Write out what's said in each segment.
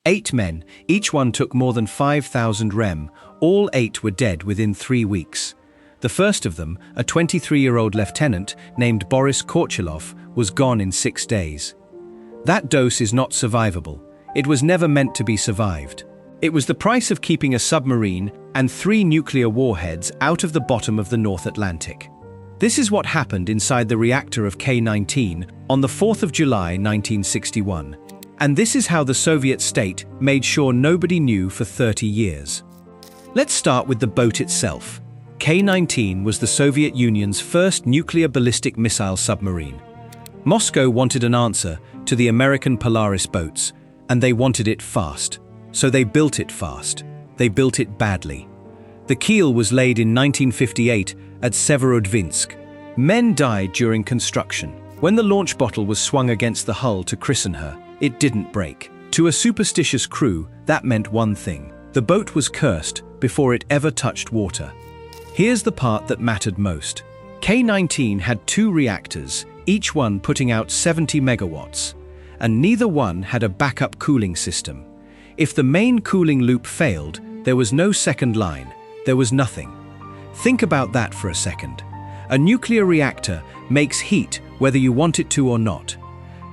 8 men, each one took more than 5,000 rem. All 8 were dead within 3 weeks. The first of them, a 23-year-old lieutenant named Boris Korchilov, was gone in 6 days. That dose is not survivable. It was never meant to be survived. It was the price of keeping a submarine and 3 nuclear warheads out of the bottom of the North Atlantic. This is what happened inside the reactor of K-19 on the 4th of July 1961. And this is how the Soviet state made sure nobody knew for 30 years. Let's start with the boat itself. K-19 was the Soviet Union's first nuclear ballistic missile submarine. Moscow wanted an answer to the American Polaris boats, and they wanted it fast. So they built it fast. They built it badly. The keel was laid in 1958 at Severodvinsk. Men died during construction. When the launch bottle was swung against the hull to christen her, it didn't break. To a superstitious crew, that meant one thing. The boat was cursed before it ever touched water. Here's the part that mattered most. K-19 had 2 reactors, each one putting out 70 megawatts, and neither one had a backup cooling system. If the main cooling loop failed, there was no second line. There was nothing. Think about that for a second. A nuclear reactor makes heat whether you want it to or not.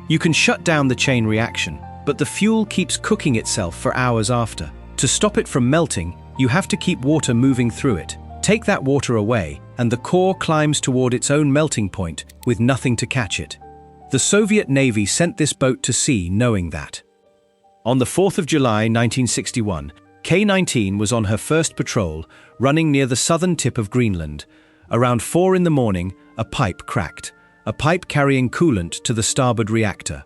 You can shut down the chain reaction, but the fuel keeps cooking itself for hours after. To stop it from melting, you have to keep water moving through it. Take that water away, and the core climbs toward its own melting point with nothing to catch it. The Soviet Navy sent this boat to sea knowing that. On the 4th of July 1961, K-19 was on her first patrol, running near the southern tip of Greenland. Around 4 in the morning, a pipe cracked. A pipe carrying coolant to the starboard reactor.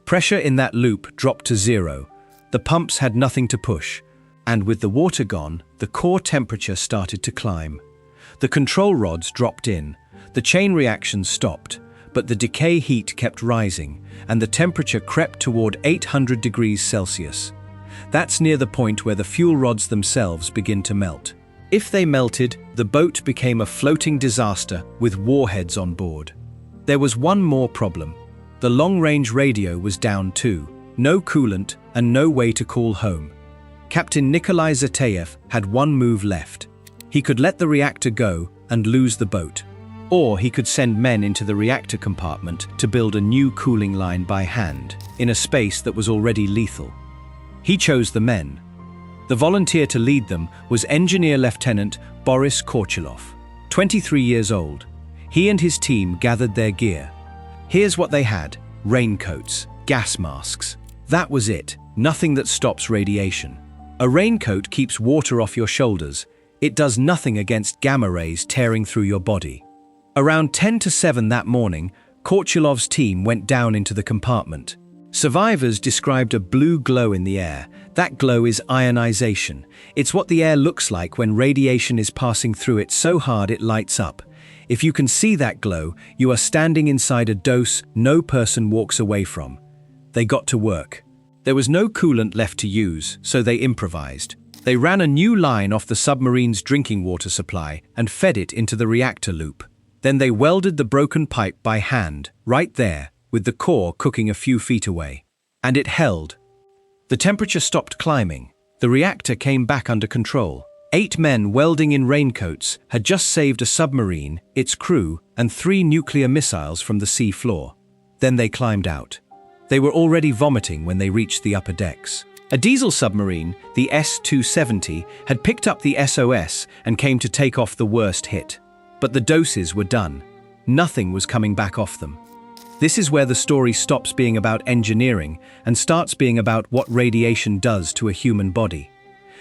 Pressure in that loop dropped to 0. The pumps had nothing to push. And with the water gone, the core temperature started to climb. The control rods dropped in. The chain reaction stopped, but the decay heat kept rising, and the temperature crept toward 800 degrees Celsius. That's near the point where the fuel rods themselves begin to melt. If they melted, the boat became a floating disaster with warheads on board. There was one more problem. The long-range radio was down too. No coolant and no way to call home. Captain Nikolai Zateyev had one move left. He could let the reactor go and lose the boat. Or he could send men into the reactor compartment to build a new cooling line by hand, in a space that was already lethal. He chose the men. The volunteer to lead them was Engineer Lieutenant Boris Korchilov, 23 years old. He and his team gathered their gear. Here's what they had: raincoats, gas masks. That was it, nothing that stops radiation. A raincoat keeps water off your shoulders. It does nothing against gamma rays tearing through your body. Around 10 to 7 that morning, Korchilov's team went down into the compartment. Survivors described a blue glow in the air. That glow is ionization. It's what the air looks like when radiation is passing through it so hard it lights up. If you can see that glow, you are standing inside a dose no person walks away from. They got to work. There was no coolant left to use, so they improvised. They ran a new line off the submarine's drinking water supply and fed it into the reactor loop. Then they welded the broken pipe by hand, right there, with the core cooking a few feet away. And it held. The temperature stopped climbing. The reactor came back under control. 8 men welding in raincoats had just saved a submarine, its crew, and 3 nuclear missiles from the sea floor. Then they climbed out. They were already vomiting when they reached the upper decks. A diesel submarine, the S-270, had picked up the SOS and came to take off the worst hit. But the doses were done. Nothing was coming back off them. This is where the story stops being about engineering and starts being about what radiation does to a human body.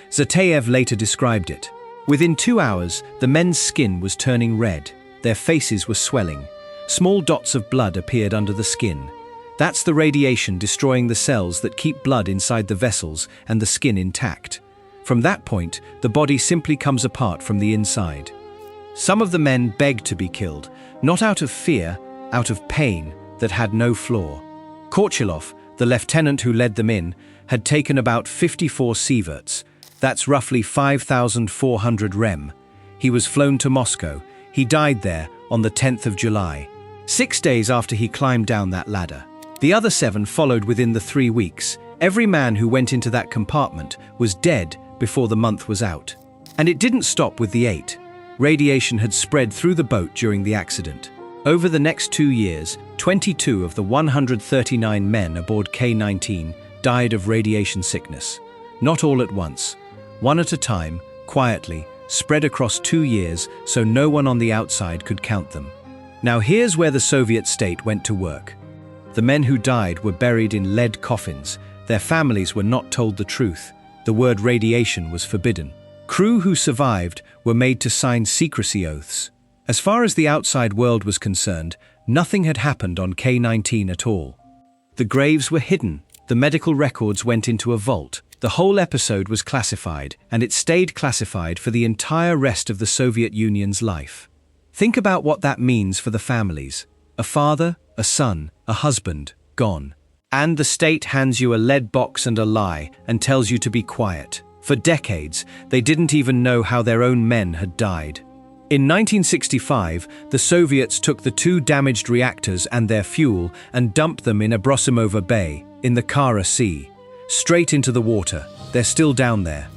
Zateyev later described it. Within 2 hours, the men's skin was turning red. Their faces were swelling. Small dots of blood appeared under the skin. That's the radiation destroying the cells that keep blood inside the vessels and the skin intact. From that point, the body simply comes apart from the inside. Some of the men begged to be killed, not out of fear, out of pain that had no flaw. Korchilov, the lieutenant who led them in, had taken about 54 sieverts. That's roughly 5,400 rem. He was flown to Moscow. He died there on the 10th of July, 6 days after he climbed down that ladder. The other 7 followed within the 3 weeks. Every man who went into that compartment was dead before the month was out. And it didn't stop with the 8. Radiation had spread through the boat during the accident. Over the next 2 years, 22 of the 139 men aboard K-19 died of radiation sickness. Not all at once, one at a time, quietly, spread across 2 years so no one on the outside could count them. Now here's where the Soviet state went to work. The men who died were buried in lead coffins. Their families were not told the truth. The word radiation was forbidden. Crew who survived were made to sign secrecy oaths. As far as the outside world was concerned, nothing had happened on K-19 at all. The graves were hidden. The medical records went into a vault. The whole episode was classified, and it stayed classified for the entire rest of the Soviet Union's life. Think about what that means for the families. A father, a son, a husband, gone. And the state hands you a lead box and a lie and tells you to be quiet. For decades, they didn't even know how their own men had died. In 1965, the Soviets took the 2 damaged reactors and their fuel and dumped them in Abrosimova Bay, in the Kara Sea. Straight into the water. They're still down there.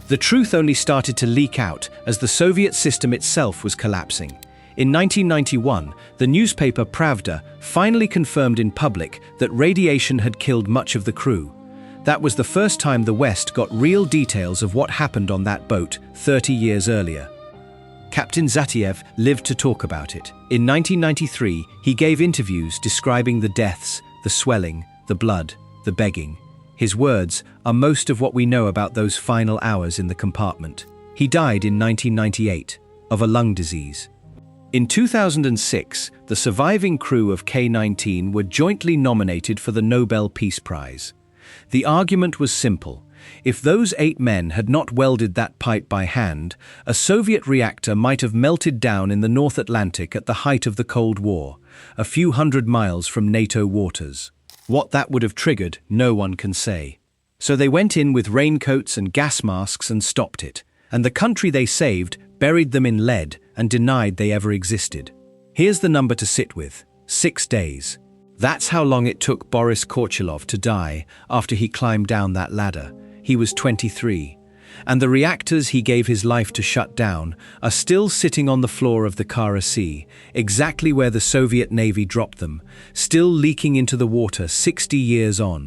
The truth only started to leak out as the Soviet system itself was collapsing. In 1991, the newspaper Pravda finally confirmed in public that radiation had killed much of the crew. That was the first time the West got real details of what happened on that boat 30 years earlier. Captain Zatiev lived to talk about it. In 1993, he gave interviews describing the deaths, the swelling, the blood, the begging. His words are most of what we know about those final hours in the compartment. He died in 1998 of a lung disease. In 2006, the surviving crew of K-19 were jointly nominated for the Nobel Peace Prize. The argument was simple. If those 8 men had not welded that pipe by hand, a Soviet reactor might have melted down in the North Atlantic at the height of the Cold War, a few hundred miles from NATO waters. What that would have triggered, no one can say. So they went in with raincoats and gas masks and stopped it. And the country they saved buried them in lead and denied they ever existed. Here's the number to sit with: 6 days. That's how long it took Boris Korchalov to die after he climbed down that ladder. He was 23. And the reactors he gave his life to shut down are still sitting on the floor of the Kara Sea, exactly where the Soviet Navy dropped them, still leaking into the water 60 years on.